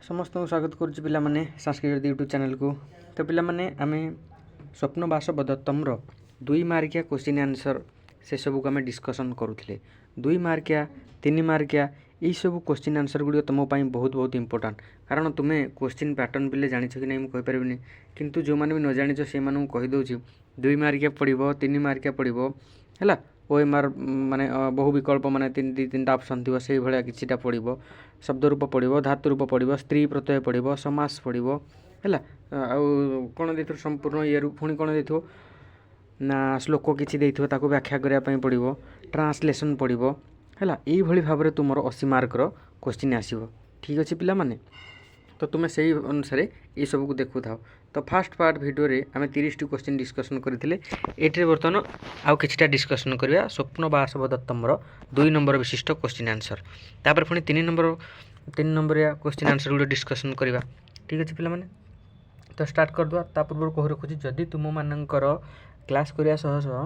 समस्त को स्वागत करुच्ची पिलामाने संस्कृत यूट्यूब चैनल को। तो पिलामाने आमे स्वप्न बासवदत्तम 2 मार्किया क्वेश्चन आंसर से सब को आम डिस्कसन करूले। 2 मार्किया 3 मार्किया यही सब क्वेश्चन आंसर गुड़ तुम बहुत बहुत इंपोर्टाट कारण तुम्हें क्वेश्चन पैटर्न पे जानी कि नहीं मुझे कहीपरि किंतु जो मैंने भी न जाच से कहीदे 2 मार्किया पड़ो 3 मार्किया पड़ो है OMR माने बहु विकल्प माने 3 ऑप्शन थी से भाया किटा पड़ो शब्द रूप पड़ो धातु रूप पड़ो स्त्री प्रत्यय पड़ो समास पड़ो है कौन दे संपूर्ण ये पुणी कौन दे ना श्लोक किसी देखो व्याख्या करने पड़ो ट्रांसलेसन पड़ो है यही भाव में तुम 80 मार्कर क्वेश्चन आसो। ठीक अच्छे पिला माने तो तुम्हें से ही अनुसार ये सब को देखु था। तो फास्ट पार्ट वीडियो रे आम 30 क्वेश्चन डिस्कसन करते ये बर्तमान आउ कि डिस्कसन करवा स्वप्न बासवदत्तम 2 नंबर विशिष्ट क्वेश्चन आंसर तापर पुणी 3 number question answer good discussion करवा। ठीक अच्छे पिला माने तो स्टार्ट करदे ता पूर्व कह रखुच्छी जदि तुम मानकर क्लास करने सह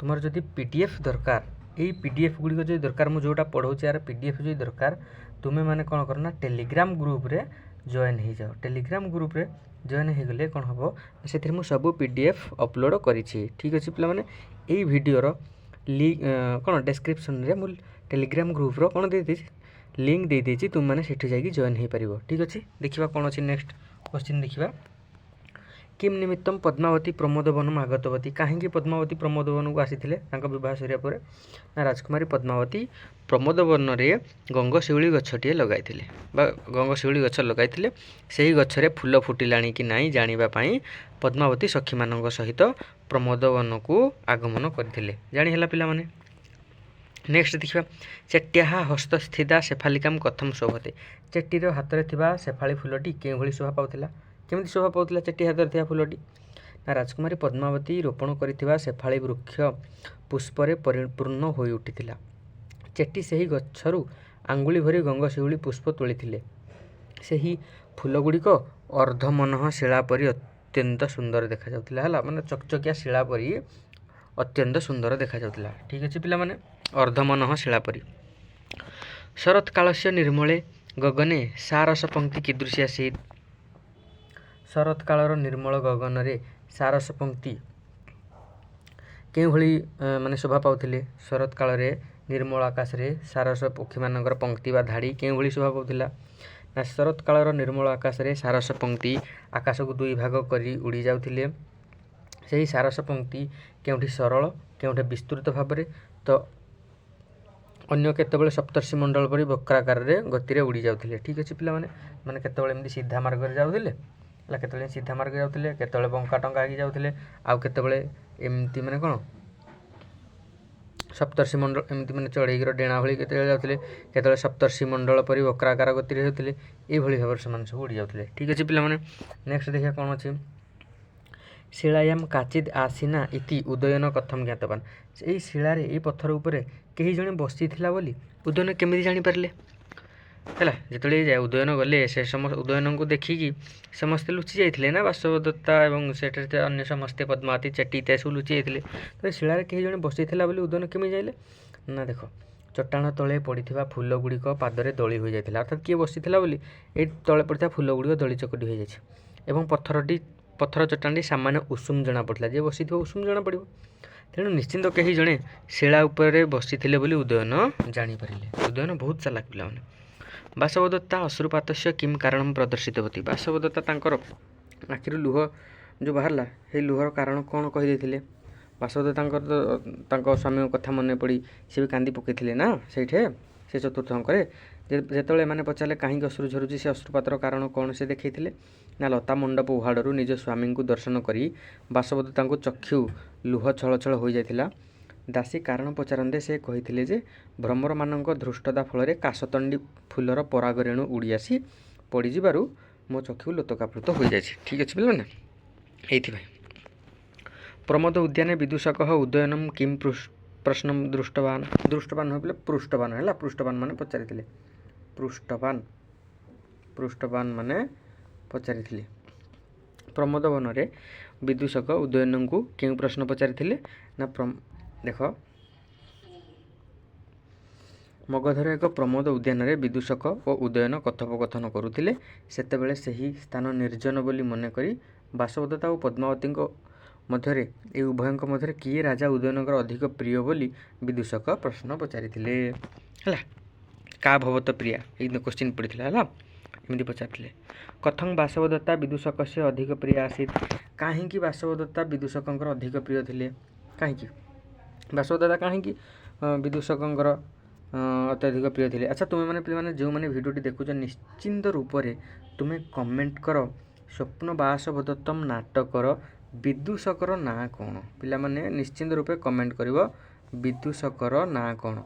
तुम जदि पीडीएफ दरकार यही पीडीएफ गुड़िक जो दरकार मुझे जोटा पढ़ाऊँ यार पीडीएफ जो दरकार तुम्हें मैंने कौन करना टेलीग्राम ग्रुप रे जॉइन हो जाओ। टेलीग्राम ग्रुप रे जॉइन हो गले कौन हम से सब पीडीएफ अपलोड करी। ठीक अच्छे पिला माने यही वीडियोर लिंक कौन डिस्क्रिप्शन रे मुझे टेलीग्राम ग्रुप रो कौन दे लिंक दे देती तुम मैंने सेठी जाकि जॉइन हो पार। ठीक अच्छे देखा कौन अच्छे नेक्स्ट क्वेश्चन देखा किम निमित्तम पद्मावती प्रमोदवनम आगतवती कहीं पद्मावती प्रमोदवन को आसी बहुत सरिया पर ना राजकुमारी पद्मावती प्रमोदवन रे गंगशिउली गछटिए लगाई गंगशिउली गछ लगाई से ही गछरे फूल फुटिला कि नहीं जानापी पद्मावती सखी मान सहित प्रमोदवन को आगमन करते जानीला पिलाने। नेक्स्ट देखा चेट्या हस्तस्थिता शेफालिकाम कथम शोभते चेट्टीर हाथ में थिबा शेफाली फूलटी के भली शोभा पाउथिला केमती शोभा पाउथिला चेट्टी हाथ में फूलटी ना राजकुमारी पद्मावती रोपण करिथिबा शेफाली वृक्ष पुष्परे परिपूर्ण हो उठिथिला चेट्टी से ही गछरु आंगुली भरी गंगशिउली पुष्प तोलिथिले सेही फूलगुड़िक अर्धमनः शिला परी अत्यंत सुंदर देखा जाउथिला हला माने चकचकिया शिला परी अत्यंत सुंदर देखा जाउथिला। ठीक अच्छे पिला माने अर्धमनः शिला परी शरत कालस्य निर्मले गगने सारस पंक्ति कीदृशी आसीत् शरत कालर निर्मल गगन रे सारस पंक्ति के भली माने शोभा पाउथिले शरत काल रे निर्मल आकाश रे सारस पक्षी मानकर पंक्ति बा धाड़ी के भली शोभा पाउथिला ना शरत कालर निर्मल आकाश रे सारस पंक्ति आकाश को 2 भाग करी उड़ी जाउथिले से सारस पंक्ति केउठी सरल केउठी विस्तृत भाव में तो अन्य केतबेले सप्तर्षि मंडल परी वक्राकार रे गति रे उड़ी जाउथिले। ठीक अच्छे पिला माने केतबेले एमती सीधा मार्ग रे जाउथिले केतबेले सीधा मार्ग जाउथिले केतबेले बंका टंका आगे जाउथिले आउ केतबेले एमती माने कोन सप्तर्षि मंडल एमती माने चढ़ेईर डेणा भली केतबेले जाउथिले केतबेले सप्तर्षि मंडल परी वक्राकार गति रे होथिले ए भली भाव समान सब उड़ी जाउथिले। ठीक अच्छे पिला माने नेक्स्ट देखिया कोन अछि शिलायाम काचिद आसीना इति उदयन कथम ज्ञातवान यही शिलार ये पत्थर उपरे कहीं जड़े बसी बोली उदयन केमी जानीपारे है जो उदयन गले से समस्त उदयन को देखिकी समस्ते लुचि जाते ना बासवदत्ता और से अन्य समस्ते पद्मावती चेट्टी इत्यादि सब लुचि जाते तो शिलार कहीं जड़े बसी बोली उदयन केमी जाइले ना देख चट्टाण तले पड़ा फूल गुड़िक पादरे दली हो जाता अर्थात किए बसी बोली ये तले पड़ा फूल गुड़िक दली चकटी हो जाए पत्थर चट्टाणी सामान्य उषुम जना पड़ा जे बसी उषुम जना पड़ो तेणु निश्चिंत कहीं जड़े शिला उपरे बसी बोली उदयन जानीपारे उदयन बहुत चालाक पिला बासवदत्ता अश्रुपात किम कारण प्रदर्शित होती बासवदत्ता आखिर लुह जो बाहरला हे लुहर कारण कौन कहीदे बासवदत्ता स्वामी कथा मन पड़ी सी भी कांदी पकई ना से चतुर्थ अंकरे जेतले माने पचारे कहीं अश्रु झरुची से अश्रुपातर कारण कौन से देखते ना लता मंडप उहाड़ू निज स्वामी को दर्शन करी बासवदत्ता चक्षु लुह छल छल हो जाता दासी कारण पचारंदे से कही जे भ्रमर मान धृष्टता फल काशतंडी फूलर पराग रेणु उड़ी आसी पड़ू मो चक्षु लोतकाप्लुत हो जाए। ठीक अच्छे पिला ना ये प्रमोद उद्यान विदूषक उदयनम किम प्रश्न दृष्टवान दृष्टवान हो पे पृष्ठवान है पृष्ठवान माने पचारि पृष्ठवान माने पचारि प्रमोद वन रे विदूषक उदयन को क्यों प्रश्न पचारि ना देख ମଗଧର ଏକ ପ୍ରମୋଦ ଉଦ୍ୟାନରେ ବିଦୂଷକ ଓ ଉଦୟନ କଥୋପକଥନ କରୁଥିଲେ। ସେତେବେଳେ ସେହି ସ୍ଥାନ ନିର୍ଜନ ବୋଲି ମନେକରି ବାସବଦତ୍ତା ଓ ପଦ୍ମାବତୀଙ୍କ ମଧ୍ୟରେ ଏହି ଉଭୟଙ୍କ ମଧ୍ୟରେ କିଏ ରାଜା ଉଦୟନଙ୍କର ଅଧିକ ପ୍ରିୟ ବୋଲି ବିଦୂଷକ ପ୍ରଶ୍ନ ପଚାରିଥିଲେ। ହେଲା, କା ଭବତ ପ୍ରିୟା, ଏଇ କ୍ୱେଶ୍ଚିନ୍ ପଡ଼ିଥିଲା। ହେଲା, ଏମିତି ପଚାରିଥିଲେ। କଥଂ ବାସବଦତ୍ତା ବିଦୂଷକସ୍ୟ ଅଧିକ ପ୍ରିୟା ଆସୀତ୍। କାହିଁକି ବାସବଦତ୍ତା ବିଦୂଷକଙ୍କର ଅଧିକ ପ୍ରିୟ ଥିଲେ? କାହିଁକି ବାସବଦତ୍ତା କାହିଁକି ବିଦୂଷକଙ୍କର ଅତ୍ୟଧିକ ପ୍ରିୟ ଥିଲେ? ଆଚ୍ଛା, ତୁମେମାନେ ପିଲାମାନେ ଯେଉଁମାନେ ଭିଡ଼ିଓଟି ଦେଖୁଛ ନିଶ୍ଚିନ୍ତ ରୂପରେ ତୁମେ କମେଣ୍ଟ କର ସ୍ୱପ୍ନ ବାସବଦତ୍ତମ୍ ନାଟକର ବିଦୂଷକର ନାଁ କ'ଣ? ପିଲାମାନେ ନିଶ୍ଚିନ୍ତ ରୂପେ କମେଣ୍ଟ କରିବ ବିଦୂଷକର ନାଁ କ'ଣ,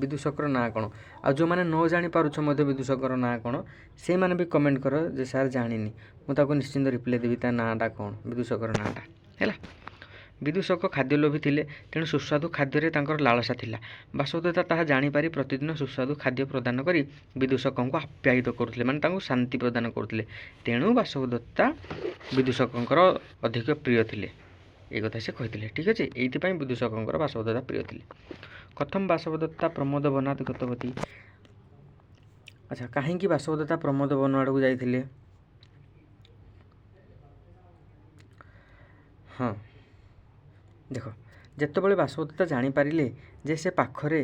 ବିଦୂଷକର ନାଁ କ'ଣ। ଆଉ ଯେଉଁମାନେ ନ ଜାଣିପାରୁଛ ମଧ୍ୟ ବିଦୂଷକର ନାଁ କ'ଣ, ସେଇମାନେ ବି କମେଣ୍ଟ କର ଯେ ସାର୍ ଜାଣିନି, ମୁଁ ତାକୁ ନିଶ୍ଚିନ୍ତ ରିପ୍ଲାଏ ଦେବି ତା ନାଁଟା କ'ଣ, ବିଦୂଷକର ନାଁଟା। ହେଲା, ବିଦୂଷକ ଖାଦ୍ୟଲୋଭୀ ଥିଲେ, ତେଣୁ ସୁସ୍ୱାଦୁ ଖାଦ୍ୟରେ ତାଙ୍କର ଲାଳସା ଥିଲା। ବାସବଦତ୍ତା ତାହା ଜାଣିପାରି ପ୍ରତିଦିନ ସୁସ୍ୱାଦୁ ଖାଦ୍ୟ ପ୍ରଦାନ କରି ବିଦୂଷକଙ୍କୁ ଆପ୍ୟାୟିତ କରୁଥିଲେ, ମାନେ ତାଙ୍କୁ ଶାନ୍ତି ପ୍ରଦାନ କରୁଥିଲେ। ତେଣୁ ବାସବଦତ୍ତା ବିଦୂଷକଙ୍କର ଅଧିକ ପ୍ରିୟ ଥିଲେ, এই କଥା ସେ କହିଥିଲେ। ଠିକ୍ ଅଛି, ଏଇଥିପାଇଁ ବିଦୂଷକଙ୍କର ବାସବଦତ୍ତା ପ୍ରିୟ ଥିଲେ। କଥମ ବାସବଦତ୍ତା ପ୍ରମୋଦ ବନାତ୍ ଗତବତୀ। ଆଚ୍ଛା, କାହିଁକି ବାସବଦତ୍ତା ପ୍ରମୋଦ ବନ ଆଡ଼କୁ ଯାଇଥିଲେ? ହଁ, ଦେଖ, ଯେତେବେଳେ ବାସବଦତ୍ତା ଜାଣିପାରିଲେ ଯେ ସେ ପାଖରେ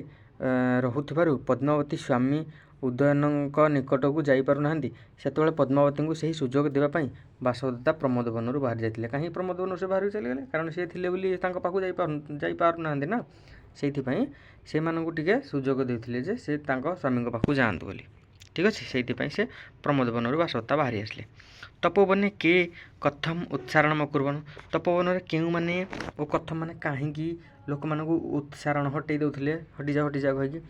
ରହୁଥିବାରୁ ପଦ୍ମାବତୀ ସ୍ୱାମୀ ଉଦୟନଙ୍କ ନିକଟକୁ ଯାଇପାରୁନାହାନ୍ତି, ସେତେବେଳେ ପଦ୍ମାବତୀଙ୍କୁ ସେହି ସୁଯୋଗ ଦେବା ପାଇଁ ବାସବଦତ୍ତା ପ୍ରମୋଦ ବନରୁ ବାହାରି ଯାଇଥିଲେ। କାହିଁକି ପ୍ରମୋଦ ବନରୁ ସେ ବାହାରି ଚାଲିଗଲେ? କାରଣ ସେ ଥିଲେ ବୋଲି ତାଙ୍କ ପାଖକୁ ଯାଇପାରୁନାହାନ୍ତି ନା, ସେଇଥିପାଇଁ ସେମାନଙ୍କୁ ଟିକେ ସୁଯୋଗ ଦେଇଥିଲେ ଯେ ସେ ତାଙ୍କ ସ୍ୱାମୀଙ୍କ ପାଖକୁ ଯାଆନ୍ତୁ ବୋଲି। ଠିକ୍ ଅଛି, ସେଇଥିପାଇଁ ସେ ପ୍ରମୋଦ ବନରୁ ବାସବଦତ୍ତା ବାହାରି ଆସିଲେ। ତପୋବନେ କେ କଥମ ଉତ୍ସାରଣ ଅକୁର୍ବନ। ତପୋବନରେ କେଉଁମାନେ ଓ କଥମ ମାନେ କାହିଁକି ଲୋକମାନଙ୍କୁ ଉତ୍ସାରଣ ହଟେଇ ଦେଉଥିଲେ, ହଟିଯା କହିକି?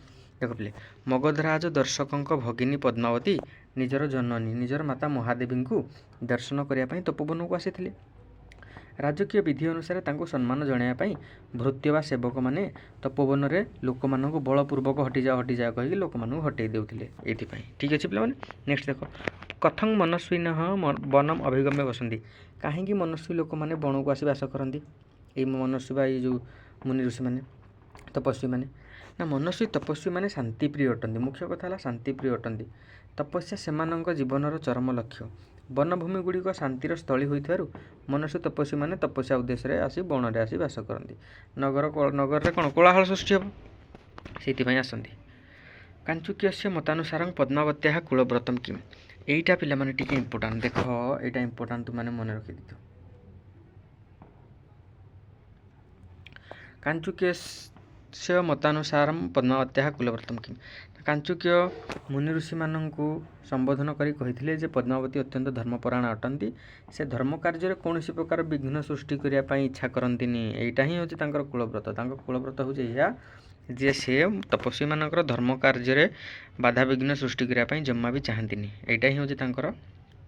ଦେଖ ପିଲେ, ମଗଧରାଜ ଦର୍ଶକଙ୍କ ଭଗିନୀ ପଦ୍ମାବତୀ ନିଜର ଜନନୀ, ନିଜର ମାତା ମହାଦେବୀଙ୍କୁ ଦର୍ଶନ କରିବା ପାଇଁ ତପୋବନକୁ ଆସିଥିଲେ। ରାଜକୀୟ ବିଧି ଅନୁସାରେ ତାଙ୍କୁ ସମ୍ମାନ ଜଣାଇବା ପାଇଁ ଭୃତ୍ୟ ବା ସେବକମାନେ ତପୋବନରେ ଲୋକମାନଙ୍କୁ ବଳପୂର୍ବକ ହଟିଯା କହିକି ଲୋକମାନଙ୍କୁ ହଟେଇ ଦେଉଥିଲେ ଏଇଥିପାଇଁ। ଠିକ୍ ଅଛି ପିଲାମାନେ, ନେକ୍ସଟ ଦେଖ, କଥଂ ମନସ୍ୱିନଃ ବନମ୍ ଅଭିଗମ୍ୟ ବସନ୍ତି। କାହିଁକି ମନସ୍ୱୀ ଲୋକମାନେ ବଣକୁ ଆସି ବାସ କରନ୍ତି? ଏଇ ମନସ୍ୱୀ ବା ଏଇ ଯେଉଁ ମୁନି ଋଷିମାନେ, ତପସ୍ୱୀମାନେ, ନା ମନସ୍ୱୀ ତପସ୍ୱୀମାନେ ଶାନ୍ତିପ୍ରିୟ ଅଟନ୍ତି। ମୁଖ୍ୟ କଥା ହେଲା ଶାନ୍ତିପ୍ରିୟ ଅଟନ୍ତି। ତପସ୍ୟା ସେମାନଙ୍କ ଜୀବନର ଚରମ ଲକ୍ଷ୍ୟ। ବନଭୂମି ଗୁଡ଼ିକ ଶାନ୍ତିର ସ୍ଥଳୀ ହୋଇଥିବାରୁ ମନସ୍ୱୀ ତପସ୍ୱୀମାନେ ତପସ୍ୟା ଉଦ୍ଦେଶ୍ୟରେ ଆସି ବଣରେ ଆସି ବାସ କରନ୍ତି। ନଗରରେ କ'ଣ କୋଳାହଳ ସୃଷ୍ଟି ହେବ, ସେଇଥିପାଇଁ ଆସନ୍ତି। କାଞ୍ଚୁକ୍ୟସ୍ୟ ମତାନୁସାରଂ ପଦ୍ମାବତ୍ୟାଃ କୁଳବ୍ରତମ୍ କିମ୍। এইটা ପିଲାମାନେ ଟିକେ ଇମ୍ପୋର୍ଟାଣ୍ଟ, ଦେଖ ଏଇଟା ଇମ୍ପୋର୍ଟାଣ୍ଟ, ତୁମାନେ ମନେ ରଖିଦିଅ। କାଞ୍ଚୁକ୍ୟସ୍ୟ ମତାନୁସାରଂ ପଦ୍ମାବତ୍ୟାଃ କୁଳବ୍ରତମ୍ କିମ୍। କାଞ୍ଚୁକ୍ୟ ମୁନି ଋଷିମାନଙ୍କୁ ସମ୍ବୋଧନ କରି କହିଥିଲେ ଯେ ପଦ୍ମାବତୀ ଅତ୍ୟନ୍ତ ଧର୍ମପରାୟଣ ଅଟନ୍ତି। ସେ ଧର୍ମ କାର୍ଯ୍ୟରେ କୌଣସି ପ୍ରକାର ବିଘ୍ନ ସୃଷ୍ଟି କରିବା ପାଇଁ ଇଚ୍ଛା କରନ୍ତିନି। ଏଇଟା ହିଁ ହେଉଛି ତାଙ୍କର କୁଳବ୍ରତ। ତାଙ୍କ କୁଳବ୍ରତ ହେଉଛି ଏହା ଯେ ସେ ତପସ୍ୱୀମାନଙ୍କର ଧର୍ମ କାର୍ଯ୍ୟରେ ବାଧାବିଘ୍ନ ସୃଷ୍ଟି କରିବା ପାଇଁ ଜମା ବି ଚାହାନ୍ତିନି। ଏଇଟା ହିଁ ହେଉଛି ତାଙ୍କର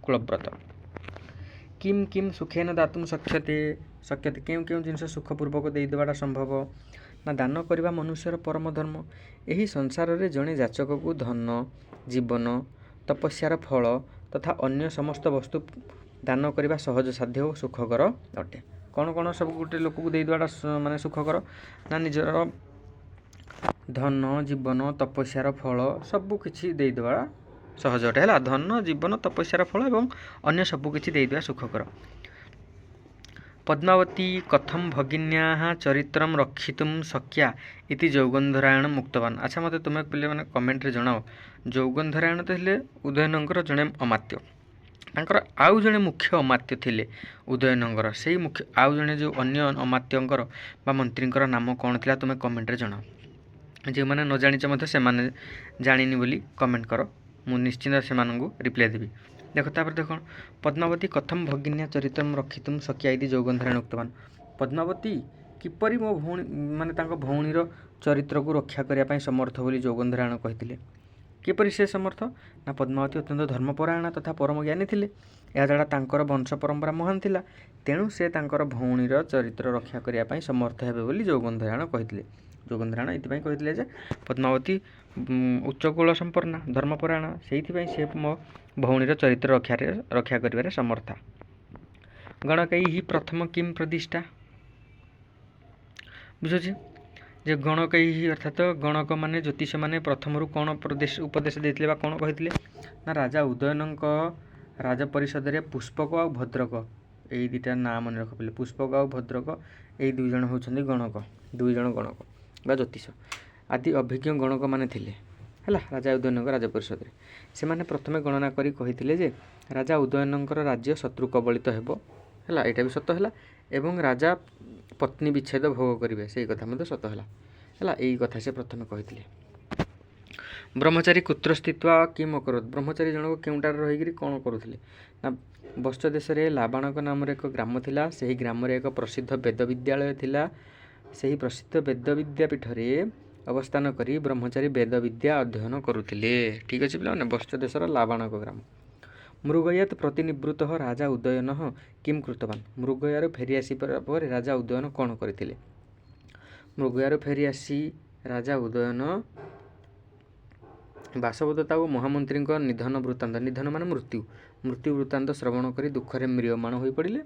କୁଳବ୍ରତ। Kim Kim ସୁଖେନ ଦାତୁମ୍ ଶକ୍ୟତେ। କେଉଁ କେଉଁ ଜିନିଷ ସୁଖପୂର୍ବକ ଦେଇଦେବାଟା ସମ୍ଭବ? ନା ଦାନ କରିବା ମନୁଷ୍ୟର ପରମ ଧର୍ମ। ଏହି ସଂସାରରେ ଜଣେ ଯାଚକକୁ ଧନ, ଜୀବନ, ତପସ୍ୟାର ଫଳ ତଥା ଅନ୍ୟ ସମସ୍ତ ବସ୍ତୁ ଦାନ କରିବା ସହଜସାଧ୍ୟ ଓ ସୁଖକର ଅଟେ। କ'ଣ କ'ଣ ସବୁ ଗୋଟେ ଲୋକକୁ ଦେଇଦେବାଟା ମାନେ ସୁଖକର? ନା ନିଜର ଧନ, ଜୀବନ, ତପସ୍ୟାର ଫଳ ସବୁ କିଛି ଦେଇଦେବା ସହଜ ଅଟେ। ହେଲା, ଧନ, ଜୀବନ, ତପସ୍ୟାର ଫଳ ଏବଂ ଅନ୍ୟ ସବୁ କିଛି ଦେଇଦେବା ସୁଖକର। ପଦ୍ମାବତୀ କଥମ ଭଗିନ୍ୟାଃ ଚରିତ୍ରମ୍ ରକ୍ଷିତୁମ୍ ଶକ୍ୟା ଇତି ଯୌଗନ୍ଧରାୟଣ ମୁକ୍ତବାନ। ଆଚ୍ଛା, ମୋତେ ତୁମେ ପିଲାମାନେ କମେଣ୍ଟରେ ଜଣାଅ, ଯୌଗନ୍ଧରାୟଣ ତ ଥିଲେ ଉଦୟନଙ୍କର ଜଣେ ଅମାତ୍ୟ, ତାଙ୍କର ଆଉ ଜଣେ ମୁଖ୍ୟ ଅମାତ୍ୟ ଥିଲେ ଉଦୟନଙ୍କର। ସେଇ ମୁଖ୍ୟ ଆଉ ଜଣେ ଯେଉଁ ଅନ୍ୟ ଅମାତ୍ୟଙ୍କର ବା ମନ୍ତ୍ରୀଙ୍କର ନାମ କ'ଣ ଥିଲା ତୁମେ କମେଣ୍ଟରେ ଜଣାଅ। ଯେଉଁମାନେ ନ ଜାଣିଛ ମଧ୍ୟ ସେମାନେ ଜାଣିନି ବୋଲି କମେଣ୍ଟ କର, ମୁଁ ନିଶ୍ଚିନ୍ତ ସେମାନଙ୍କୁ ରିପ୍ଲାଏ ଦେବି। ଦେଖ ତାପରେ ଦେଖ, ପଦ୍ମାବତୀ କଥମ ଭଗିନ୍ୟା ଚରିତ୍ରମ୍ ରକ୍ଷିତୁମ୍ ଶକ୍ୟା ଇତି ଯୌଗନ୍ଧରାୟଣ ଉକ୍ତବାନ। ପଦ୍ମାବତୀ କିପରି ମୋ ଭଉଣୀ ମାନେ ତାଙ୍କ ଭଉଣୀର ଚରିତ୍ରକୁ ରକ୍ଷା କରିବା ପାଇଁ ସମର୍ଥ ବୋଲି ଯୌଗନ୍ଧରାୟଣ କହିଥିଲେ। କିପରି ସେ ସମର୍ଥ? ନା ପଦ୍ମାବତୀ ଅତ୍ୟନ୍ତ ଧର୍ମପରାୟଣ ତଥା ପରମଜ୍ଞାନୀ ଥିଲେ। ଏହାଛଡ଼ା ତାଙ୍କର ବଂଶ ପରମ୍ପରା ମହାନ ଥିଲା। ତେଣୁ ସେ ତାଙ୍କର ଭଉଣୀର ଚରିତ୍ର ରକ୍ଷା କରିବା ପାଇଁ ସମର୍ଥ ହେବେ ବୋଲି ଯୌଗନ୍ଧରାୟଣ କହିଥିଲେ। ଯୌଗନ୍ଧରାୟଣ ଏଥିପାଇଁ କହିଥିଲେ ଯେ ପଦ୍ମାବତୀ ଉଚ୍ଚକୁଳ ସମ୍ପନ୍ନା, ଧର୍ମପରାୟଣ, ସେଇଥିପାଇଁ ସେ ମୋ ଭଉଣୀର ଚରିତ୍ର ରକ୍ଷା କରିବାରେ ସମର୍ଥା। ଗଣକୈଃ ପ୍ରଥମ କିମ୍ ପ୍ରତିଷ୍ଠା। ବୁଝୁଛି, ଯେ ଗଣକ ଅର୍ଥାତ ଗଣକ ମାନେ ଜ୍ୟୋତିଷ ମାନେ ପ୍ରଥମରୁ କ'ଣ ଉପଦେଶ ଦେଇଥିଲେ ବା କ'ଣ କହିଥିଲେ ନା ରାଜା ଉଦୟନଙ୍କ ରାଜ ପରିଷଦରେ ପୁଷ୍ପକ ଆଉ ଭଦ୍ରକ ଏଇ ଦୁଇଟା ନାଁ ମନେ ରଖିଲେ। ପୁଷ୍ପକ ଆଉ ଭଦ୍ରକ ଏଇ ଦୁଇ ଜଣ ହେଉଛନ୍ତି ଗଣକ, ଦୁଇ ଜଣ ଗଣକ ବା ଜ୍ୟୋତିଷ ଆଦି ଅଭିଜ୍ଞ ଗଣକ ମାନେ ଥିଲେ ହେଲା ରାଜା ଉଦୟନଙ୍କ ରାଜ ପରିଷଦରେ। ସେମାନେ ପ୍ରଥମେ ଗଣନା କରି କହିଥିଲେ ଯେ ରାଜା ଉଦୟନଙ୍କର ରାଜ୍ୟ ଶତ୍ରୁ କବଳିତ ହେବ ହେଲା, ଏଇଟା ବି ସତ ହେଲା, ଏବଂ ରାଜା ପତ୍ନୀ ବିଚ୍ଛେଦ ଭୋଗ କରିବେ, ସେଇ କଥା ମଧ୍ୟ ସତ ହେଲା ହେଲା, ଏଇ କଥା ସେ ପ୍ରଥମେ କହିଥିଲେ। ବ୍ରହ୍ମଚାରୀ କୁତ୍ର ସ୍ଥିତ୍ୱା କିମ୍ ଅକରୋତ୍, ବ୍ରହ୍ମଚାରୀ ଜଣକ କେଉଁଠାରେ ରହିକିରି କ'ଣ କରୁଥିଲେ ନା ବତ୍ସ ଦେଶରେ ଲାବାଣକ ନାମରେ ଏକ ଗ୍ରାମ ଥିଲା। ସେହି ଗ୍ରାମରେ ଏକ ପ୍ରସିଦ୍ଧ ବେଦ ବିଦ୍ୟାଳୟ ଥିଲା। ସେହି ପ୍ରସିଦ୍ଧ ବେଦ ବିଦ୍ୟାପୀଠରେ ଅବସ୍ଥାନ କରି ବ୍ରହ୍ମଚାରୀ ବେଦ ବିଦ୍ୟା ଅଧ୍ୟୟନ କରୁଥିଲେ। ଠିକ୍ ଅଛି ପିଲାମାନେ, ବତ୍ସ ଦେଶର ଲାବାଣକ ଗ୍ରାମ। ମୃଗୟାତ୍ ପ୍ରତିନିବୃତ୍ତ ରାଜା ଉଦୟନ କିମ୍ କୃତବାନ୍, ମୃଗୟାରୁ ଫେରି ଆସିବା ପରେ ରାଜା ଉଦୟନ କ'ଣ କରିଥିଲେ? ମୃଗୟାରୁ ଫେରି ଆସି ରାଜା ଉଦୟନ ବାସବଦତ୍ତା ଓ ମହାମନ୍ତ୍ରୀଙ୍କ ନିଧନ ବୃତ୍ତାନ୍ତ, ନିଧନ ମାନେ ମୃତ୍ୟୁ ବୃତ୍ତାନ୍ତ ଶ୍ରବଣ କରି ଦୁଃଖରେ ମ୍ରିୟମାଣ ହୋଇପଡ଼ିଲେ।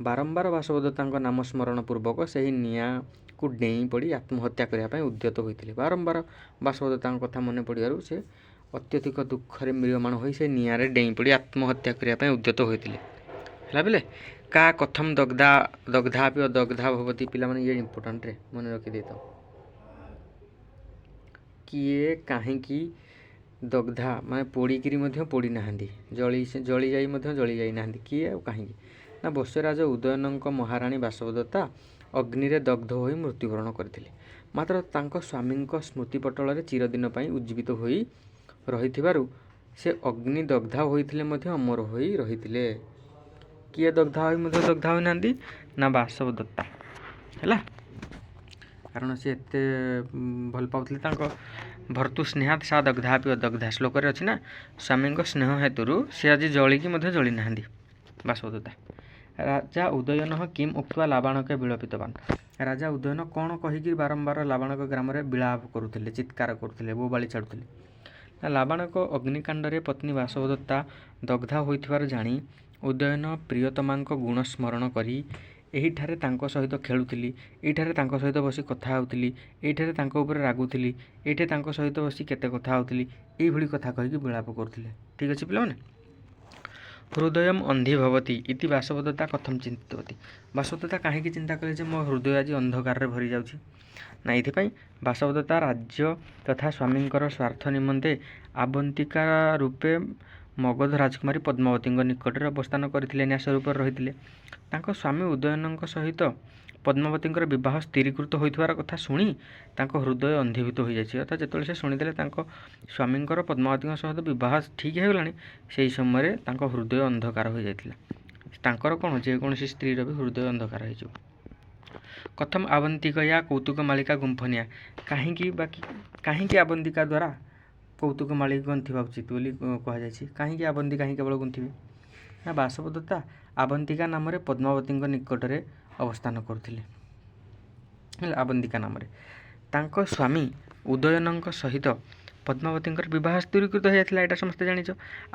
ବାରମ୍ବାର ବାସବଦତ୍ତାଙ୍କ ନାମ ସ୍ମରଣ ପୂର୍ବକ ସେହି ନିଆଁକୁ ଡେଇଁ ପଡ଼ି ଆତ୍ମହତ୍ୟା କରିବା ପାଇଁ ଉଦ୍ୟତ ହୋଇଥିଲେ। ବାରମ୍ବାର ବାସବଦତ୍ତାଙ୍କ କଥା ମନେ ପଡ଼ିବାରୁ ସେ ଅତ୍ୟଧିକ ଦୁଃଖରେ ମ୍ରିୟମାଣ ହୋଇ ସେ ନିଆଁରେ ଡେଇଁ ପଡ଼ି ଆତ୍ମହତ୍ୟା କରିବା ପାଇଁ ଉଦ୍ୟତ ହୋଇଥିଲେ। ହେଲା ବେଲେ କା କଥମ ଦଗ୍ଧାପି ଅଦଗ୍ଧା ଭବତି, ପିଲାମାନେ ଇଏ ଇମ୍ପୋର୍ଟାଣ୍ଟରେ ମନେ ରଖିଦେଇଥାଉ। କିଏ କାହିଁକି ଦଗ୍ଧା ମାନେ ପୋଡ଼ିକିରି ମଧ୍ୟ ପୋଡ଼ି ନାହାନ୍ତି, ଜଳି ଯାଇ ମଧ୍ୟ ଜଳି ଯାଇନାହାନ୍ତି, କିଏ ଆଉ କାହିଁକି ନା ବତ୍ସରାଜ ଉଦୟନଙ୍କ ମହାରାଣୀ ବାସବଦତ୍ତା ଅଗ୍ନିରେ ଦଗ୍ଧ ହୋଇ ମୃତ୍ୟୁବରଣ କରିଥିଲେ। ମାତ୍ର ତାଙ୍କ ସ୍ୱାମୀଙ୍କ ସ୍ମୃତିପଟଳରେ ଚିରଦିନ ପାଇଁ ଉଜ୍ଜୀବିତ ହୋଇ ରହିଥିବାରୁ ସେ ଅଗ୍ନି ଦଗ୍ଧା ହୋଇଥିଲେ ମଧ୍ୟ ଅମର ହୋଇ ରହିଥିଲେ। କିଏ ଦଗ୍ଧା ହୋଇ ମଧ୍ୟ ଦଗ୍ଧା ହୋଇନାହାନ୍ତି ନା ବାସବଦତ୍ତା ହେଲା, କାରଣ ସେ ଏତେ ଭଲ ପାଉଥିଲେ ତାଙ୍କ ଭର୍ତ୍ତୁ ସ୍ନେହାତ୍ ସା ଦଗ୍ଧାପି ଅଦଗ୍ଧା, ଶ୍ଲୋକରେ ଅଛି ନା ସ୍ୱାମୀଙ୍କ ସ୍ନେହ ହେତୁରୁ ସେ ଆଜି ଜଳିକି ମଧ୍ୟ ଜଳି ନାହାନ୍ତି ବାସବଦତ୍ତା। ରାଜା ଉଦୟନ କିମ୍ ଉକ୍ତ୍ୱା ଲାବାଣକେ ବିଳପିତବାନ୍, ରାଜା ଉଦୟନ କ'ଣ କହିକି ବାରମ୍ବାର ଲାବାଣକ ଗ୍ରାମରେ ବିଳାପ କରୁଥିଲେ, ଚିତ୍କାର କରୁଥିଲେ, ବୋବାଳି ଛାଡ଼ୁଥିଲେ ନା ଲାବାଣକ ଅଗ୍ନିକାଣ୍ଡରେ ପତ୍ନୀ ବାସବଦତ୍ତା ଦଗ୍ଧା ହୋଇଥିବାର ଜାଣି ଉଦୟନ ପ୍ରିୟତମାଙ୍କ ଗୁଣ ସ୍ମରଣ କରି ଏହିଠାରେ ତାଙ୍କ ସହିତ ଖେଳୁଥିଲି, ଏଇଠାରେ ତାଙ୍କ ସହିତ ବସି କଥା ହେଉଥିଲି, ଏଇଠାରେ ତାଙ୍କ ଉପରେ ରାଗୁଥିଲି, ଏଇଠି ତାଙ୍କ ସହିତ ବସି କେତେ କଥା ହେଉଥିଲି, ଏଇଭଳି କଥା କହିକି ବିଳାପ କରୁଥିଲେ। ଠିକ୍ ଅଛି ପିଲାମାନେ। ହୃଦୟମ୍ ଅନ୍ଧି ଭବତି ଇତି ବାସବଦତ୍ତା କଥମ ଚିନ୍ତିତବତୀ, ବାସବଦତ୍ତା କାହିଁକି ଚିନ୍ତା କଲେ ଯେ ମୋ ହୃଦୟ ଆଜି ଅନ୍ଧକାରରେ ଭରି ଯାଉଛି ନା ଏଇଥିପାଇଁ ବାସବଦତ୍ତା ରାଜ୍ୟ ତଥା ସ୍ୱାମୀଙ୍କର ସ୍ୱାର୍ଥ ନିମନ୍ତେ ଆବନ୍ତିକା ରୂପେ ମଗଧ ରାଜକୁମାରୀ ପଦ୍ମାବତୀଙ୍କ ନିକଟରେ ଅବସ୍ଥାନ କରିଥିଲେ, ନ୍ୟାସ ରୂପରେ ରହିଥିଲେ। ତାଙ୍କ ସ୍ୱାମୀ ଉଦୟନଙ୍କ ସହିତ ପଦ୍ମାବତୀଙ୍କର ବିବାହ ସ୍ଥିରୀକୃତ ହୋଇଥିବାର କଥା ଶୁଣି ତାଙ୍କ ହୃଦୟ ଅନ୍ଧୀଭୂତ ହୋଇଯାଇଛି। ଅର୍ଥାତ୍ ଯେତେବେଳେ ସେ ଶୁଣିଦେଲେ ତାଙ୍କ ସ୍ୱାମୀଙ୍କର ପଦ୍ମାବତୀଙ୍କ ସହିତ ବିବାହ ଠିକ୍ ହୋଇଗଲାଣି, ସେହି ସମୟରେ ତାଙ୍କ ହୃଦୟ ଅନ୍ଧକାର ହୋଇଯାଇଥିଲା। ତାଙ୍କର କ'ଣ ଯେକୌଣସି ସ୍ତ୍ରୀର ବି ହୃଦୟ ଅନ୍ଧକାର ହୋଇଯିବ। କଥମ ଆବନ୍ତିକୟା କୌତୁକ ମାଳିକା ଗୁମ୍ଫନିଆ, କାହିଁକି ଆବନ୍ତିକା ଦ୍ୱାରା କୌତୁକ ମାଳିକା ଗୁନ୍ଥିବା ଉଚିତ ବୋଲି କୁହାଯାଇଛି। କାହିଁକି ଆବନ୍ତିକା ହିଁ କେବଳ ଗୁନ୍ଥିବେ ନା ବାସବଦତ୍ତା ଆବନ୍ତିକା ନାମରେ ପଦ୍ମାବତୀଙ୍କ ନିକଟରେ ଅବସ୍ଥାନ କରୁଥିଲେ ହେଲା। ଆବନ୍ତିକା ନାମରେ ତାଙ୍କ ସ୍ୱାମୀ ଉଦୟନଙ୍କ ସହିତ ପଦ୍ମାବତୀଙ୍କର ବିବାହ ସ୍ଥିରୀକୃତ ହୋଇଯାଇଥିଲା, ଏଇଟା ସମସ୍ତେ ଜାଣିଛ।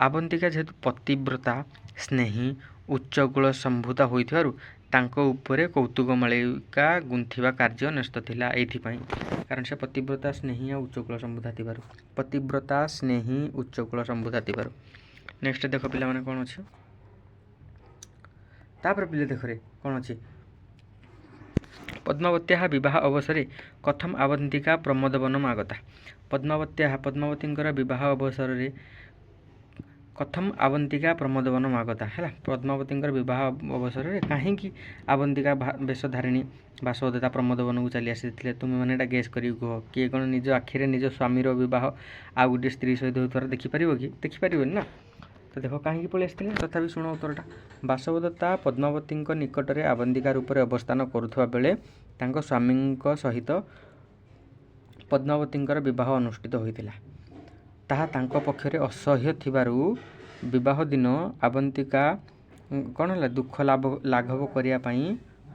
ଆବନ୍ତିକା ଯେହେତୁ ପତିବ୍ରତା ସ୍ନେହୀ ଉଚ୍ଚକୁଳ ସମ୍ଭୂତା ହୋଇଥିବାରୁ ତାଙ୍କ ଉପରେ କୌତୁକ ମାଳିକା ଗୁନ୍ଥିବା କାର୍ଯ୍ୟ ନ୍ୟସ୍ତ ଥିଲା। ଏଇଥିପାଇଁ କାରଣ ସେ ପତିବ୍ରତା ସ୍ନେହୀ ଆଉ ଉଚ୍ଚକୁଳ ସମ୍ଭୂତା ଥିବାରୁ, ପତିବ୍ରତା ସ୍ନେହୀ ଉଚ୍ଚକୁଳ ସମ୍ଭୂତା ଥିବାରୁ। ନେକ୍ସଟ ଦେଖ ପିଲାମାନେ କ'ଣ ଅଛି, ତାପରେ ପିଲେ ଦେଖରେ କ'ଣ ଅଛି। ପଦ୍ମାବତ୍ୟାଃ ବିବାହ ଅବସରେ କଥମ ଆବନ୍ତିକା ପ୍ରମୋଦବନମ୍ ଆଗତା, ପଦ୍ମାବତୀଙ୍କର ବିବାହ ଅବସରରେ କଥମ ଆବନ୍ତିକା ପ୍ରମୋଦବନମ୍ ଆଗତା ହେଲା। ପଦ୍ମାବତୀଙ୍କର ବିବାହ ଅବସରରେ କାହିଁକି ଆବନ୍ତିକା ବେଶଧାରିଣୀ ବାସବଦତ୍ତା ପ୍ରମୋଦବନକୁ ଚାଲି ଆସିଥିଲେ? ତୁମେମାନେ ଏଇଟା ଗେସ୍ କରିକି କୁହ। କିଏ କ'ଣ ନିଜ ଆଖିରେ ନିଜ ସ୍ୱାମୀର ବିବାହ ଆଉ ଗୋଟିଏ ସ୍ତ୍ରୀ ସହିତ ହେଉଥିବାର ଦେଖିପାରିବ କି? ଦେଖିପାରିବନି ନା। ତ ଦେଖ କାହିଁକି ପଳେଇ ଆସିଥିଲେ, ତଥାପି ଶୁଣ ଉତ୍ତରଟା। ବାସବଦତ୍ତା ପଦ୍ମାବତୀଙ୍କ ନିକଟରେ ଆବନ୍ତିକା ରୂପରେ ଅବସ୍ଥାନ କରୁଥିବା ବେଳେ ତାଙ୍କ ସ୍ୱାମୀଙ୍କ ସହିତ ପଦ୍ମାବତୀଙ୍କର ବିବାହ ଅନୁଷ୍ଠିତ ହୋଇଥିଲା। ତାହା ତାଙ୍କ ପକ୍ଷରେ ଅସହ୍ୟ ଥିବାରୁ ବିବାହ ଦିନ ଆବନ୍ତିକା କ'ଣ ହେଲା ଦୁଃଖ ଲାଘବ କରିବା ପାଇଁ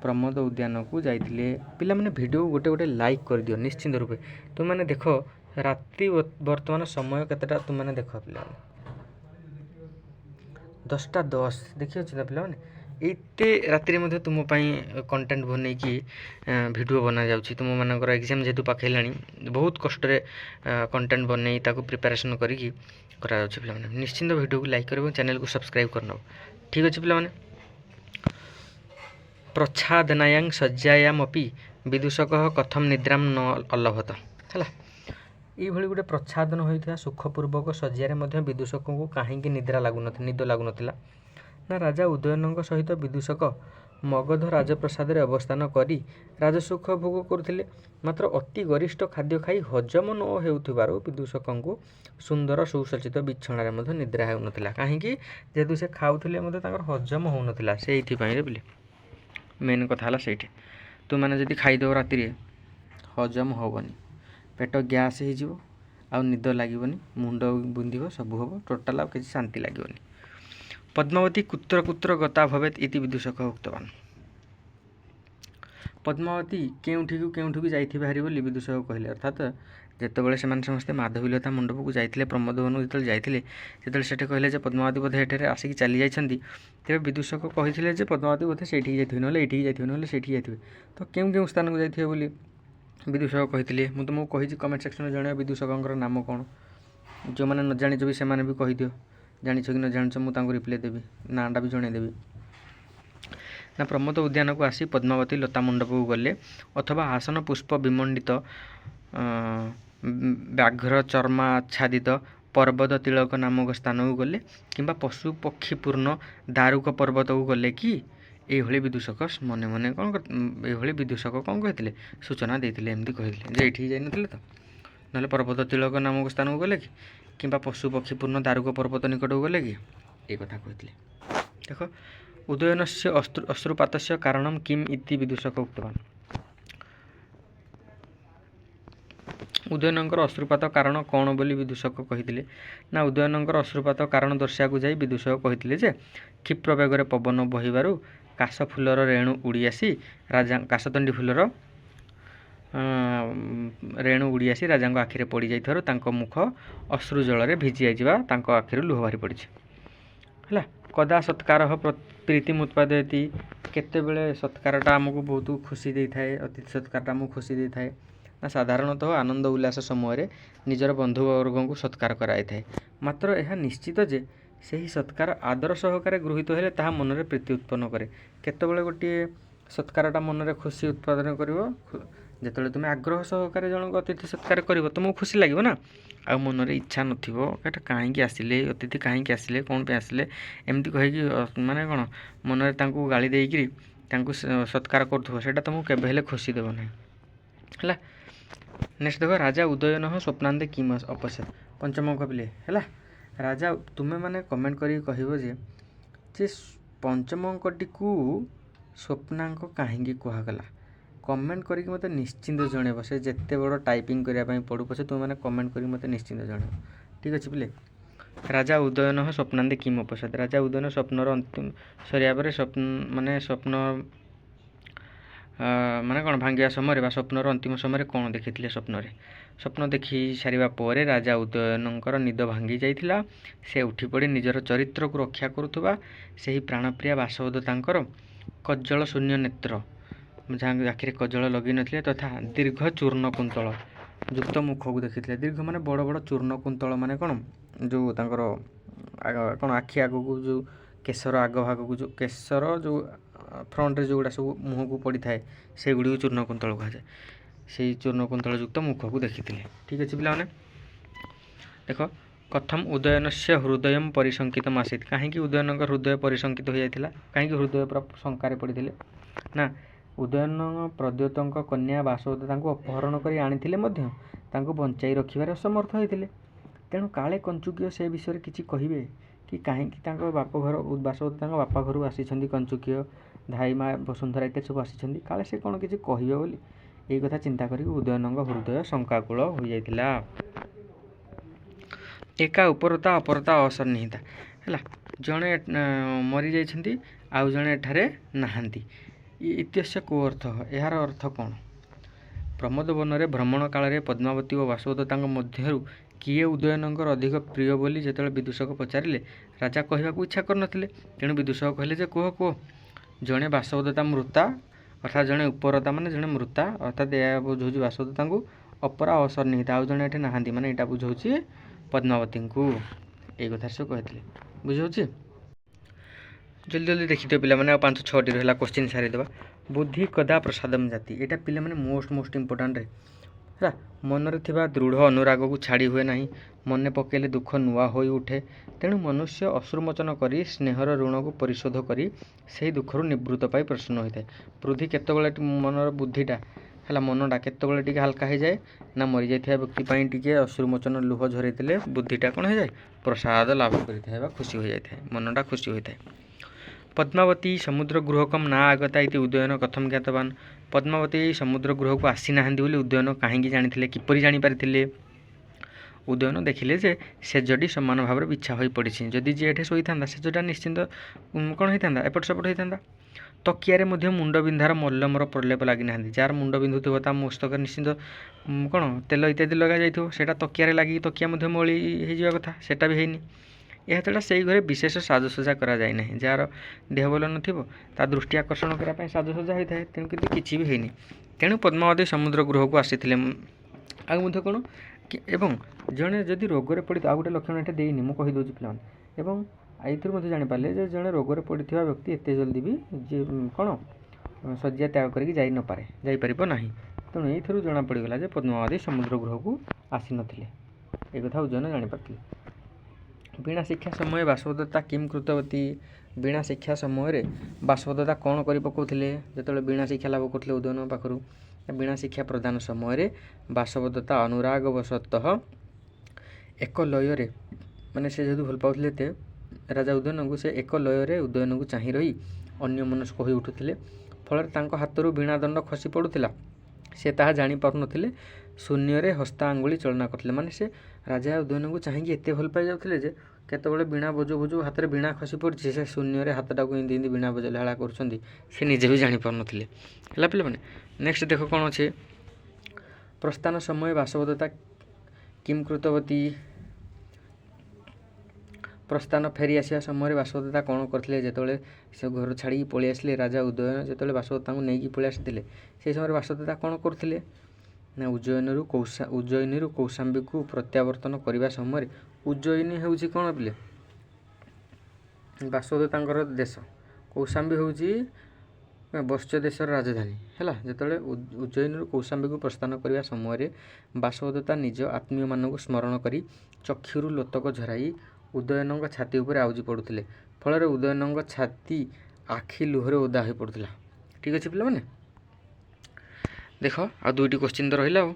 ପ୍ରମୋଦ ଉଦ୍ୟାନକୁ ଯାଇଥିଲେ। ପିଲାମାନେ ଭିଡ଼ିଓ ଗୋଟେ ଲାଇକ୍ କରିଦିଅ ନିଶ୍ଚିନ୍ତ ରୂପେ। ତୁମମାନେ ଦେଖ ରାତି ବର୍ତ୍ତମାନ ସମୟ କେତେଟା ତୁମମାନେ ଦେଖ ପିଲାମାନେ 10ଟା 10 ଦେଖିଅଛି ନା ପିଲାମାନେ। एते राति में तुम कंटेंट बनईकि वीडियो बना जाउछि तुम मानकर एग्जाम जेतु पाखैलाणी बहुत कष्ट कंटेंट बनई ताको प्रिपरेशन करिकी करा जाउछि पिला माने निश्चिंत वीडियो को लाइक करबो चैनल को सब्सक्राइब करनो ठीक अछि पिला माने प्रच्छादनायां सज्जायामपि विदूषकः कथम निद्राम न अलभत हला ये गोटे प्रच्छादन होता सुखपूर्वक शज्यारे विदूषक को कहीं निद्रा निद लगुनथिला ना राजा उदयन सहित विदूषक मगध राजप्रसाद अवस्थान करी राजसुख भोग करुले मात्र अति गरिष्ठ खाद्य खाई हजम न होउथिबारु विदूषक को सुंदर सुसज्जित बिछणार निद्रा होउनथिला कहीं जेहेतु से खाऊले हजम होउनथिला से बोले मेन कथा है से तु मैंने जदि खाईदेव राति हजम हेनी पेट गैस हो आउ निद लगनी मुंड बुंद सब हम टोटाल आ किसी शांति लगनी पद्मावती कुत्र कुत्र गता भवेत इति विदूषक उक्तवान पद्मावती केउठिकु जाइथि बाहरी बोली विदूषक कहले अर्थात जितेबाला से समस्ते माधवीलता मंडप को जाते प्रमोदवन जो जाते से कहले पद्मावती बोधे एठारे आसिक चली जाइछन्ति तेरे विदूषक कही पद्मावती बोधे से जाइए ना से तो केउ स्थान को जाइए बोली विदूषक कही मुझे तुमको कही कमेंट सेक्शन में जन विदूषक नाम कौन जो मैंने न जाच भी से भी कहीदिव जाच कि न जाच मुझे रिप्लाई देवी नाटा भी जनईदेवी ना प्रमोद उद्यान को आसी पद्मावती लता मंडप को गले अथवा आसन पुष्प विमंडित व्याघ्र चर्माच्छादित पर्वत तिलक नामक स्थान को गले कि पशु पक्षी पूर्ण दारुक पर्वत को गले कि ये विदूषक मन मन कौन ये विदूषक कौन कहते सूचना देते एमती कहते ये जाइन तो ना पर्वत तिलक नामक स्थान को गले कि पशु पक्षी पूर्ण दारुक पर्वत निकट को गले कि ये कथा कहते देख उदयन से अश्रुपात कारण किम इति विदूषक उक्तवान उदयनंकर अश्रुपात कारण कौन बोली विदूषक कही ना उदयनंकर अश्रुपात कारण दर्शा को जाई विदूषक कही क्षिप्र बेगर पवन बहिबारु काश फूलर रेणु उड़ी आसी राजा काशतंडी फूलर रेणु उड़ी आसी राजा आखिरे पड़ जाइथारु मुख अश्रु जल भिजी जाइबा आखिर लुह बाहरी पड़ी है कदा सत्कार प्रीति उत्पादयती केते बेले सत्कारटा आमको बहुत खुशी दे थाए अतिथि सत्कारटा आमको खुशी दे थाए ना साधारणतः आनंद उल्लास समय निजर बंधुवर्ग को सत्कार कराई थाए मात्र यह निश्चित जे सही सत्कार आदर सहकार गृहीत हेले ताहा मन में प्रीति उत्पन्न करे केतेबेले गोटे सत्कारटा मन में खुशी उत्पादन करिवो जेतेबेले तुम आग्रह सहकार जनक अतिथि सत्कार करिवो तुमको खुशी लागिवो ना आ मन में इच्छा नथिवो एटा कहीं आसिले अतिथि कहीं आसिले कौन पे आसिले एमती कहीकि माने कौन मन में तांको गाली देइकरी तांको सत्कार करथुवो सेटा तुमको केबे हेले खुशी देबो नै हला नेक्स्ट देखो राजा उदयन स्वप्नांते किम अपश्यत पंचम कपिले है राजा तुम्हें माने कमेंट करी कहबो जे पंचम अंकटी को स्वप्नांक कहीं कहगला कमेंट करी मते निश्चिंत जणेब से जिते बड़ टाइपिंग करने पड़ू पछे तुम मैंने कमेंट करी मते निश्चिंत जणेब ठीक अच्छे पिले राजा उदयन स्वप्नांते किम अपश्यत राजा उदयन स्वप्नर अंतिम सरिया पर स्वप्न माने कौन भांगिया समय स्वप्नर अंतिम समय कौन देखी स्वप्न देखी सारिबा परे राजा उदयनंकर निद भांगी जाइथिला से उठी पड़ी निजर चरित्र को रक्षा करुथुबा सेही प्राणप्रिया बासवद तांकर कज्जल शून्य नेत्र जहाँ आखिरे कज्जल लगी नथिले तथा दीर्घ चूर्ण कुंतल युक्त मुख को देखी दीर्घ माने बड़ बड़ चूर्ण कुंतल माने कौन जो तांकर कौन आखि आग को जो केशर आग भाग को जो केशर जो फ्रंट रे जोड़ा सब मुह को पड़ी थाए से गुड़ी चूर्ण कुंतल कहुए से चूर्ण कुंतल युक्त मुख को देखी ठीक अच्छे पिला देख कथम उदयन से हृदय परिशंकित आसीत कहीं उदयन हृदय परिशंकित हो जाता कहीं हृदय पूरा शंकार पड़ते ना उदयन प्रद्योत कन्या बासवद अपहरण कर आनी बंचाई रखिबार असमर्थ होते तेणु काले कंचुकीय से विषय किसी कहे कि कहीं बाप घर बासवद बापा घर आसी कंचुकीय धाई माँ वसुंधरा इत्यादि सब आसी काले से कौन किसी कहे बोली यही कथा चिंता करी उदयन हृदय शंकाकूल हो जाता एका उपरता अपरता असन्निहिता है जड़े मरी जाइछन्ति आउ जड़े एठारे नाहांती इत्यस्य को अर्थ यार अर्थ कौन प्रमोद वन में भ्रमण काल पद्मावती और वासवद मध्य किए उदयनंकर अधिक प्रिय बोली जिते विदूषक पचारे राजा कहवाक इच्छा करनथिले तेणु विदूषक कहले जे कह ଜଣେ ବାସବଦତ୍ତା ମୃତା ଅର୍ଥାତ୍ ଜଣେ ଉପରତା ମାନେ ଜଣେ ମୃତା ଅର୍ଥାତ୍ ଏହା ବୁଝାଉଛି ବାସବଦତ୍ତାଙ୍କୁ, ଅପରା ଅସନ୍ନିହିତା ଆଉ ଜଣେ ଏଠି ନାହାନ୍ତି ମାନେ ଏଇଟା ବୁଝାଉଛି ପଦ୍ମାବତୀଙ୍କୁ। ଏଇ କଥା ସବୁ କହିଥିଲେ। ବୁଝାଉଛି? ଜଲ୍ଦି ଜଲ୍ଦି ଦେଖିଥିବେ ପିଲାମାନେ, ଆଉ 5-6ଟି ରହିଲା କୋଶ୍ଚିନ୍ ସାରିଦେବା। ବୁଦ୍ଧି କଦା ପ୍ରସାଦମ୍ ଜାତି, ଏଇଟା ପିଲାମାନେ ମୋଷ୍ଟ ଇମ୍ପୋର୍ଟାଣ୍ଟରେ ହେଲା। ମନରେ ଥିବା ଦୃଢ଼ ଅନୁରାଗକୁ ଛାଡ଼ି ହୁଏ ନାହିଁ, ମନେ ପକାଇଲେ ଦୁଃଖ ନୂଆ ହୋଇ ଉଠେ। ତେଣୁ ମନୁଷ୍ୟ ଅଶ୍ରୁମୋଚନ କରି ସ୍ନେହର ଋଣକୁ ପରିଶୋଧ କରି ସେହି ଦୁଃଖରୁ ନିବୃତ୍ତ ପାଇ ପ୍ରସନ୍ନ ହୋଇଥାଏ। ବୃଦ୍ଧି କେତେବେଳେ ମନର ବୁଦ୍ଧିଟା ହେଲା, ମନଟା କେତେବେଳେ ଟିକେ ହାଲକା ହେଇଯାଏ ନା ମରିଯାଇଥିବା ବ୍ୟକ୍ତି ପାଇଁ ଟିକେ ଅଶ୍ରୁମୋଚନ ଲୁହ ଝରେଇଥିଲେ ବୁଦ୍ଧିଟା କ'ଣ ହେଇଯାଏ, ପ୍ରସାଦ ଲାଭ କରିଥାଏ ବା ଖୁସି ହୋଇଯାଇଥାଏ, ମନଟା ଖୁସି ହୋଇଥାଏ। ପଦ୍ମାବତୀ ସମୁଦ୍ର ଗୃହକମ୍ ନା ଆଗତା ଇତି ଉଦୟନ କଥମ ଜ୍ଞାତବାନ, ପଦ୍ମାବତୀ ସମୁଦ୍ର ଗୃହକୁ ଆସିନାହାନ୍ତି ବୋଲି ଉଦୟନ କାହିଁକି ଜାଣିଥିଲେ, କିପରି ଜାଣିପାରିଥିଲେ? ଉଦୟନ ଦେଖିଲେ ଯେ ସେଜଟି ସମାନ ଭାବରେ ବିଛା ହୋଇ ପଡ଼ିଛି। ଯଦି ଯିଏ ଏଠି ଶୋଇଥାନ୍ତା ସେଜଟା ନିଶ୍ଚିନ୍ତ କ'ଣ ହେଇଥାନ୍ତା, ଏପଟ ସେପଟ ହେଇଥାନ୍ତା। ତକିଆରେ ମଧ୍ୟ ମୁଣ୍ଡ ବିନ୍ଧାର ମଲ୍ଲମର ପ୍ରଲେପ ଲାଗିନାହାନ୍ତି। ଯାହାର ମୁଣ୍ଡ ବିନ୍ଧୁଥିବ ତା ମସ୍ତକରେ ନିଶ୍ଚିନ୍ତ କ'ଣ ତେଲ ଇତ୍ୟାଦି ଲଗାଯାଇଥିବ, ସେଇଟା ତକିଆରେ ଲାଗିକି ତକିଆ ମଧ୍ୟ ମଳି ହେଇଯିବା କଥା, ସେଇଟା ବି ହେଇନି। ଏହାଛଡ଼ା ସେଇ ଘରେ ବିଶେଷ ସାଜସଜ୍ଜା କରାଯାଇ ନାହିଁ। ଯାହାର ଦେହ ଭଲ ନଥିବ ତା ଦୃଷ୍ଟି ଆକର୍ଷଣ କରିବା ପାଇଁ ସାଜସଜ୍ଜା ହୋଇଥାଏ, ତେଣୁ କିନ୍ତୁ କିଛି ବି ହେଇନି। ତେଣୁ ପଦ୍ମାବତୀ ସମୁଦ୍ର ଗୃହକୁ ଆସିଥିଲେ। ଆଉ ମଧ୍ୟ କ'ଣ ଏବଂ ଜଣେ ଯଦି ରୋଗରେ ପଡ଼ିଥିବ, ଆଉ ଗୋଟେ ଲକ୍ଷଣ ଏଠି ଦେଇନି ମୁଁ କହିଦେଉଛି ପିଲାମାନେ। ଏବଂ ଏଇଥିରୁ ମଧ୍ୟ ଜାଣିପାରିଲେ ଯେ ଜଣେ ରୋଗରେ ପଡ଼ିଥିବା ବ୍ୟକ୍ତି ଏତେ ଜଲ୍ଦି ବି କ'ଣ ଶଯ୍ୟା ତ୍ୟାଗ କରିକି ଯାଇପାରିବ ନାହିଁ। ତେଣୁ ଏଇଥିରୁ ଜଣାପଡ଼ିଗଲା ଯେ ପଦ୍ମାବତୀ ସମୁଦ୍ର ଗୃହକୁ ଆସିନଥିଲେ। ଏ କଥା ଉଦୟନ ଜାଣିପାରିଥିଲେ। ବୀଣା ଶିକ୍ଷା ସମୟରେ ବାସବଦତ୍ତା କିମ୍ କୃତବତୀ, ବୀଣା ଶିକ୍ଷା ସମୟରେ ବାସବଦତ୍ତା କ'ଣ କରି ପକାଉଥିଲେ? ଯେତେବେଳେ ବୀଣା ଶିକ୍ଷା ଲାଭ କରୁଥିଲେ ଉଦୟନଙ୍କ ପାଖରୁ, ବୀଣା ଶିକ୍ଷା ପ୍ରଦାନ ସମୟରେ ବାସବଦତ୍ତା ଅନୁରାଗବଶତଃ ଏକ ଲୟରେ, ମାନେ ସେ ଯେହେତୁ ଭଲ ପାଉଥିଲେ ଏତେ ରାଜା ଉଦୟନଙ୍କୁ, ସେ ଏକ ଲୟରେ ଉଦୟନଙ୍କୁ ଚାହିଁ ରହି ଅନ୍ୟମନସ୍କ ହୋଇ ଉଠୁଥିଲେ। ଫଳରେ ତାଙ୍କ ହାତରୁ ବୀଣା ଦଣ୍ଡ ଖସି ପଡ଼ୁଥିଲା, ସେ ତାହା ଜାଣିପାରୁନଥିଲେ। ଶୂନ୍ୟରେ ହସ୍ତା ଆଙ୍ଗୁଳି ଚଳନା କରୁଥିଲେ, ମାନେ ସେ ରାଜା ଉଦୟନଙ୍କୁ ଚାହିଁକି ଏତେ ଭଲ ପାଇ ଯାଉଥିଲେ ଯେ କେତେବେଳେ ବୀଣା ବଜଉ ବଜଉ ହାତରେ ବୀଣା ଖସି ପଡ଼ିଛି, ସେ ଶୂନ୍ୟରେ ହାତଟାକୁ ଏମିତି ବୀଣା ବଜାଇଲା ଭଳିଆ କରୁଛନ୍ତି, ସେ ନିଜେ ବି ଜାଣିପାରୁନଥିଲେ। ହେଲା ପିଲାମାନେ, ନେକ୍ସଟ ଦେଖ କ'ଣ ଅଛି। ପ୍ରସ୍ଥାନ ସମୟ ବାସବଦତ୍ତା କିମ୍ କୃତବତୀ, ପ୍ରସ୍ଥାନ ଫେରି ଆସିବା ସମୟରେ ବାସବଦତ୍ତା କ'ଣ କରିଥିଲେ? ଯେତେବେଳେ ସେ ଘର ଛାଡ଼ିକି ପଳେଇ ଆସିଲେ, ରାଜା ଉଦୟନ ଯେତେବେଳେ ବାସବଦତ୍ତାଙ୍କୁ ନେଇକି ପଳେଇ ଆସିଥିଲେ, ସେହି ସମୟରେ ବାସବଦତ୍ତା କ'ଣ କରୁଥିଲେ ନା ଉଜ୍ଜୟିନୀରୁ କୌଶାମ୍ବୀକୁ ପ୍ରତ୍ୟାବର୍ତ୍ତନ କରିବା ସମୟରେ, ଉଜ୍ଜୟିନୀ ହେଉଛି କ'ଣ ପିଲେ ବାସବଦତ୍ତାଙ୍କର ଦେଶ, କୌଶାମ୍ବୀ ହେଉଛି ବତ୍ସ ଦେଶର ରାଜଧାନୀ ହେଲା। ଯେତେବେଳେ ଉଜ୍ଜୟିନୀରୁ କୌଶାମ୍ବୀକୁ ପ୍ରସ୍ଥାନ କରିବା ସମୟରେ ବାସବଦତ୍ତା ନିଜ ଆତ୍ମୀୟମାନଙ୍କୁ ସ୍ମରଣ କରି ଚକ୍ଷୁରୁ ଲୋତକ ଝରାଇ ଉଦୟନଙ୍କ ଛାତି ଉପରେ ଆଉଜି ପଡ଼ୁଥିଲେ। ଫଳରେ ଉଦୟନଙ୍କ ଛାତି ଆଖି ଲୁହରେ ଓଦା ହୋଇ ପଡ଼ୁଥିଲା। ଠିକ୍ ଅଛି ପିଲାମାନେ, ଦେଖ ଆଉ 2ଟି କୋଶ୍ଚିନ୍ ତ ରହିଲା। ଆଉ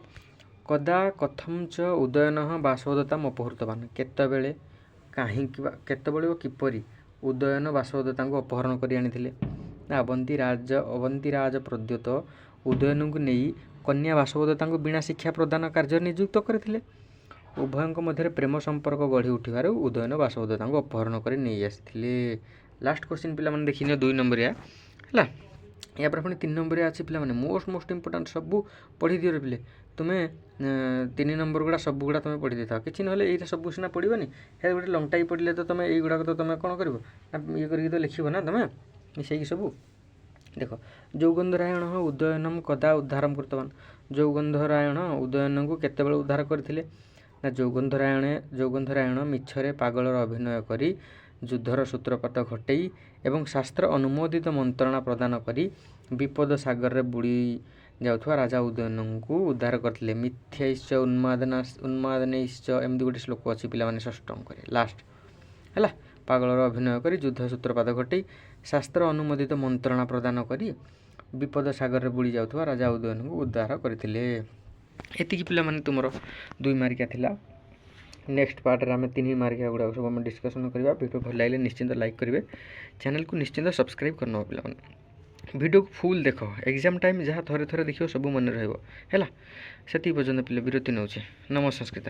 କଦା କଥମ ଚ ଉଦୟନ ବାସବଦତ୍ତା ଅପହୃତବାନ, କେତେବେଳେ କାହିଁକି କେତେବେଳେ ଓ କିପରି ଉଦୟନ ବାସବଦତ୍ତାଙ୍କୁ ଅପହରଣ କରି ଆଣିଥିଲେ? ନା ଅବନ୍ତୀରାଜ ପ୍ରଦ୍ୟୋତ ଉଦୟନଙ୍କୁ ନେଇ କନ୍ୟା ବାସବଦତ୍ତାଙ୍କୁ ବୀଣା ଶିକ୍ଷା ପ୍ରଦାନ କାର୍ଯ୍ୟରେ ନିଯୁକ୍ତ କରିଥିଲେ। ଉଭୟଙ୍କ ମଧ୍ୟରେ ପ୍ରେମ ସମ୍ପର୍କ ଗଢ଼ି ଉଠିବାରୁ ଉଦୟନ ବାସବଦତ୍ତାଙ୍କୁ ଅପହରଣ କରି ନେଇ ଆସିଥିଲେ। ଲାଷ୍ଟ କୋଶ୍ଚିନ୍ ପିଲାମାନେ ଦେଖିନିଅ 2 ନମ୍ବରିଆ ହେଲା। ଏହାପରେ ପୁଣି 3 ନମ୍ବରିଆ ଅଛି ପିଲାମାନେ, ମୋଷ୍ଟ ଇମ୍ପୋର୍ଟାଣ୍ଟ, ସବୁ ପଢ଼ିଦିଅ ପିଲେ। ତୁମେ 3 ନମ୍ବର ଗୁଡ଼ା ସବୁଗୁଡ଼ା ତୁମେ ପଢ଼ି ଦେଇଥାଅ, କିଛି ନହେଲେ ଏଇଟା ସବୁ ସିନା ପଢ଼ିବନି, ହେଲେ ଗୋଟେ ଲଙ୍ଗଟାଇ ପଢ଼ିଲେ ତ ତୁମେ ଏଇଗୁଡ଼ାକ ତ ତୁମେ କ'ଣ କରିବ ନା ଇଏ କରିକି ତ ଲେଖିବ ନା ତୁମେ ମିଶେଇକି ସବୁ। ଦେଖ, ଯୌଗନ୍ଧରାୟଣ ଉଦୟନମ୍ କଦା ଉଦ୍ଧାରମ୍ କୃତବାନ, ଯୌଗନ୍ଧରାୟଣ ଉଦୟନଙ୍କୁ କେତେବେଳେ ଉଦ୍ଧାର କରିଥିଲେ? ନା ଯୌଗନ୍ଧରାୟଣ ମିଛରେ ପାଗଳର ଅଭିନୟ କରି ଯୁଦ୍ଧର ସୂତ୍ରପାତ ଘଟେଇ ଏବଂ ଶାସ୍ତ୍ର ଅନୁମୋଦିତ ମନ୍ତ୍ରଣା ପ୍ରଦାନ କରି ବିପଦ ସାଗରରେ ବୁଡ଼ି ଯାଉଥିବା ରାଜା ଉଦୟନଙ୍କୁ ଉଦ୍ଧାର କରିଥିଲେ। ମିଥ୍ୟୈଶ୍ଚ ଉନ୍ମାଦନୈଶ୍ଚ ଏମିତି ଗୋଟେ ଶ୍ଲୋକ ଅଛି ପିଲାମାନେ 6ଠ ଅଙ୍କରେ ଲାଷ୍ଟ ହେଲା। ପାଗଳର ଅଭିନୟ କରି ଯୁଦ୍ଧ ସୂତ୍ରପାତ ଘଟେଇ ଶାସ୍ତ୍ର ଅନୁମୋଦିତ ମନ୍ତ୍ରଣା ପ୍ରଦାନ କରି ବିପଦ ସାଗରରେ ବୁଡ଼ି ଯାଉଥିବା ରାଜା ଉଦୟନଙ୍କୁ ଉଦ୍ଧାର କରିଥିଲେ। ଏତିକି ପିଲାମାନେ ତୁମର 2 ମାର୍କିଆ ଥିଲା। ନେକ୍ସଟ ପାର୍ଟରେ ଆମେ 3 ମାର୍କିଆ ଗୁଡ଼ାକ ସବୁ ଆମେ ଡିସ୍କସନ୍ କରିବା। ଭିଡ଼ିଓ ଭଲ ଲାଗିଲେ ନିଶ୍ଚିନ୍ତ ଲାଇକ୍ କରିବେ, ଚ୍ୟାନେଲକୁ ନିଶ୍ଚିନ୍ତ ସବସ୍କ୍ରାଇବ୍ କରିନେବ ପିଲାମାନେ। ଭିଡ଼ିଓକୁ ଫୁଲ୍ ଦେଖ, ଏକ୍ଜାମ୍ ଟାଇମ୍ ଯାହା ଥରେ ଦେଖିବ ସବୁ ମନେ ରହିବ ହେଲା। ସେତିକି ପର୍ଯ୍ୟନ୍ତ ପିଲା ବିରତି ନେଉଛି। ନମ ସଂସ୍କୃତ।